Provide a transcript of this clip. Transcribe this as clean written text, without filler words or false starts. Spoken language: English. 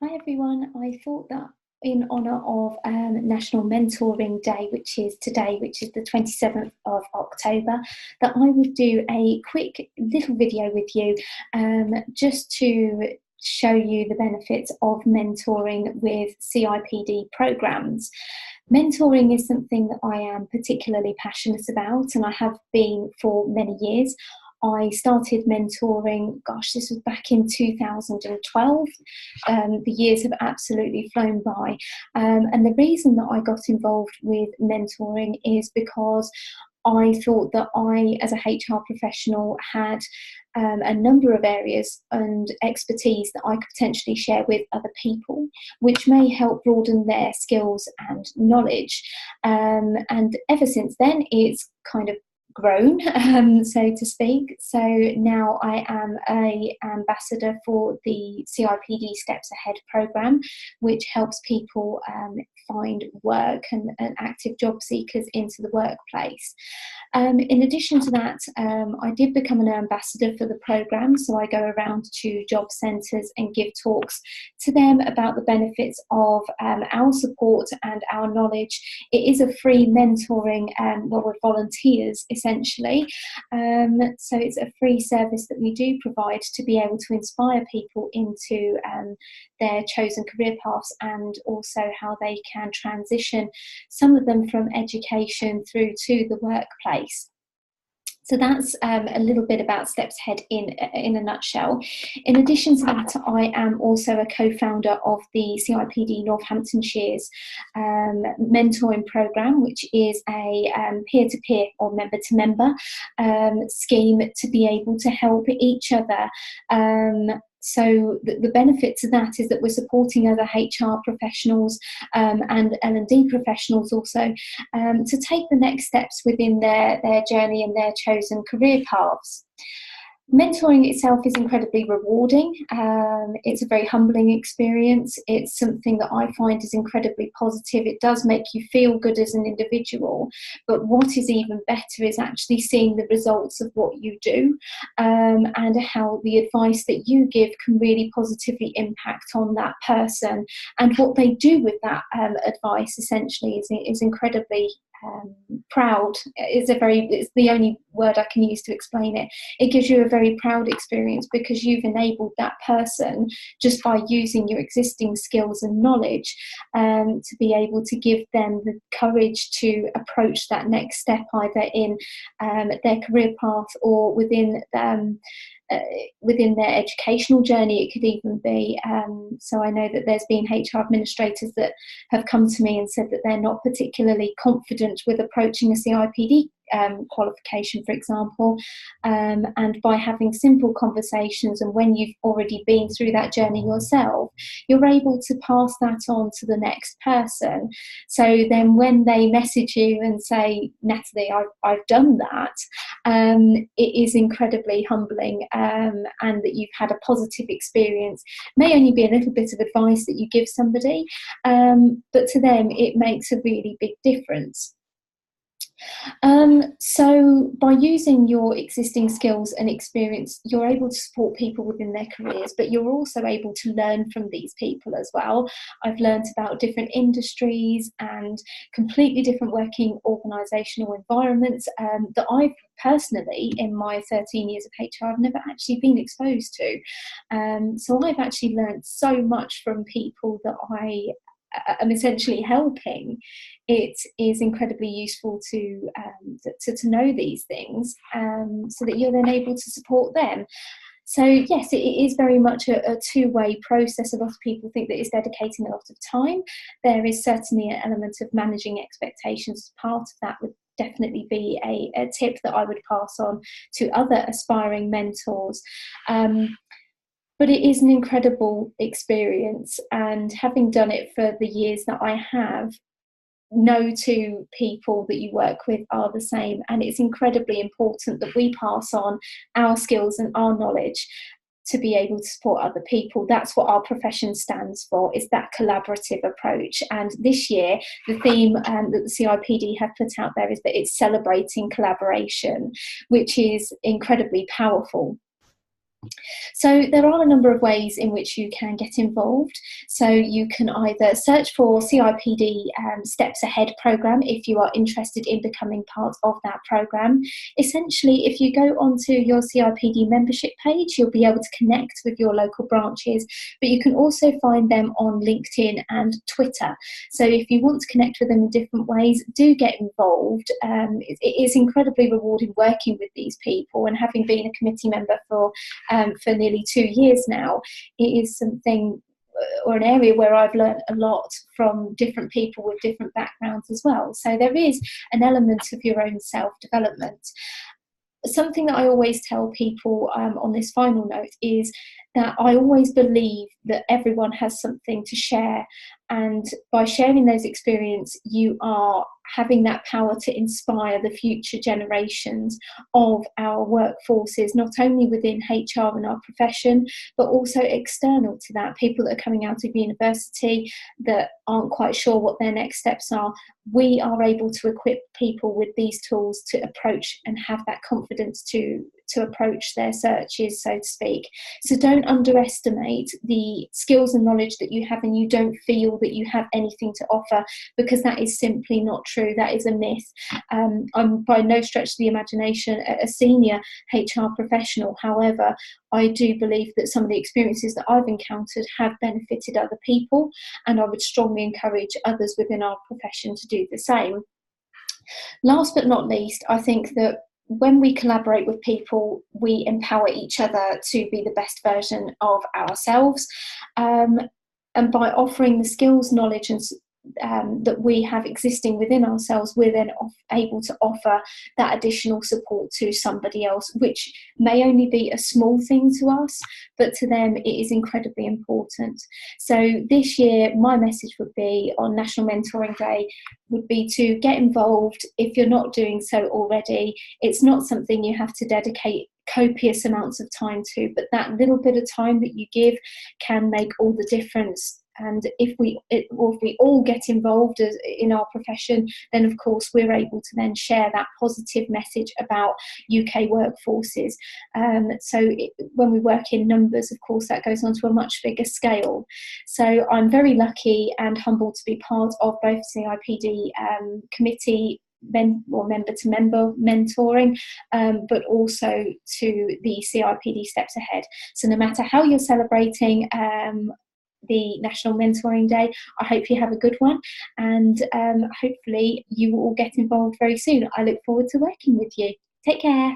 Hi everyone. I thought that in honour of National Mentoring Day, which is today, which is the 27th of October, that I would do a quick little video with you just to show you the benefits of mentoring with CIPD programmes. Mentoring is something that I am particularly passionate about, and I have been for many years. I started mentoring, gosh, this was back in 2012. The years have absolutely flown by. And the reason that I got involved with mentoring is because I thought that I, as a HR professional, had a number of areas and expertise that I could potentially share with other people, which may help broaden their skills and knowledge. And ever since then, it's kind of grown, so to speak. So now I am an ambassador for the CIPD Steps Ahead programme, which helps people find work and active job seekers into the workplace. In addition to that, I did become an ambassador for the programme, so I go around to job centres and give talks to them about the benefits of our support and our knowledge. It is a free mentoring, we're volunteers essentially, so it's a free service that we do provide to be able to inspire people into their chosen career paths, and also how they can transition, some of them from education through to the workplace. So that's a little bit about Steps Ahead in a nutshell. In addition to that, I am also a co-founder of the CIPD Northamptonshire's mentoring programme, which is a peer-to-peer or member-to-member scheme to be able to help each other. So the benefit to that is that we're supporting other HR professionals and L&D professionals also to take the next steps within their journey and their chosen career paths. Mentoring itself is incredibly rewarding. It's a very humbling experience. It's something that I find is incredibly positive. It does make you feel good as an individual, but what is even better is actually seeing the results of what you do, and how the advice that you give can really positively impact on that person, and what they do with that advice essentially is incredibly proud. It's the only word I can use to explain it. It gives you a very proud experience because you've enabled that person, just by using your existing skills and knowledge, to be able to give them the courage to approach that next step, either in their career path or within their educational journey. It could even be, so I know that there's been HR administrators that have come to me and said that they're not particularly confident with approaching a CIPD qualification, for example, and by having simple conversations, and when you've already been through that journey yourself, you're able to pass that on to the next person. So then when they message you and say, Natalie, I've done that, it is incredibly humbling, and that you've had a positive experience. It may only be a little bit of advice that you give somebody, but to them it makes a really big difference. So by using your existing skills and experience, you're able to support people within their careers, but you're also able to learn from these people as well. I've learned about different industries and completely different working organisational environments that I've personally, in my 13 years of HR, I've never actually been exposed to. So I've actually learned so much from people that I'm essentially helping. It is incredibly useful to know these things, so that you're then able to support them. So yes, it is very much a two-way process. A lot of people think that it's dedicating a lot of time. There is certainly an element of managing expectations. Part of that would definitely be a tip that I would pass on to other aspiring mentors. But it is an incredible experience, and having done it for the years that I have, no two people that you work with are the same, and it's incredibly important that we pass on our skills and our knowledge to be able to support other people. That's what our profession stands for, is that collaborative approach. And this year, the theme that the CIPD have put out there is that it's celebrating collaboration, which is incredibly powerful. So there are a number of ways in which you can get involved. So you can either search for CIPD Steps Ahead programme if you are interested in becoming part of that programme. Essentially, if you go onto your CIPD membership page, you'll be able to connect with your local branches, but you can also find them on LinkedIn and Twitter. So if you want to connect with them in different ways, do get involved. It is incredibly rewarding working with these people, and having been a committee member for nearly 2 years now, it is something or an area where I've learned a lot from different people with different backgrounds as well. So there is an element of your own self-development. Something that I always tell people on this final note is that I always believe that everyone has something to share, and by sharing those experiences, you are having that power to inspire the future generations of our workforces, not only within HR and our profession, but also external to that, people that are coming out of university that aren't quite sure what their next steps are. We are able to equip people with these tools to approach and have that confidence to approach their searches, so to speak. So don't underestimate the skills and knowledge that you have, and you don't feel that you have anything to offer, because that is simply not true. That is a myth. I'm by no stretch of the imagination a senior HR professional. However, I do believe that some of the experiences that I've encountered have benefited other people, and I would strongly encourage others within our profession to do the same. Last but not least, I think that when we collaborate with people, we empower each other to be the best version of ourselves. And by offering the skills, knowledge, and that we have existing within ourselves, we're then able to offer that additional support to somebody else, which may only be a small thing to us, but to them it is incredibly important. So this year, my message would be on National Mentoring Day would be to get involved if you're not doing so already. It's not something you have to dedicate copious amounts of time to, but that little bit of time that you give can make all the difference. And if we all get involved in our profession, then of course we're able to then share that positive message about UK workforces. When we work in numbers, of course, that goes on to a much bigger scale. So I'm very lucky and humbled to be part of both CIPD committee member to member mentoring, but also to the CIPD Steps Ahead. So no matter how you're celebrating the National Mentoring Day, I hope you have a good one, and hopefully you will all get involved very soon. I look forward to working with you. Take care.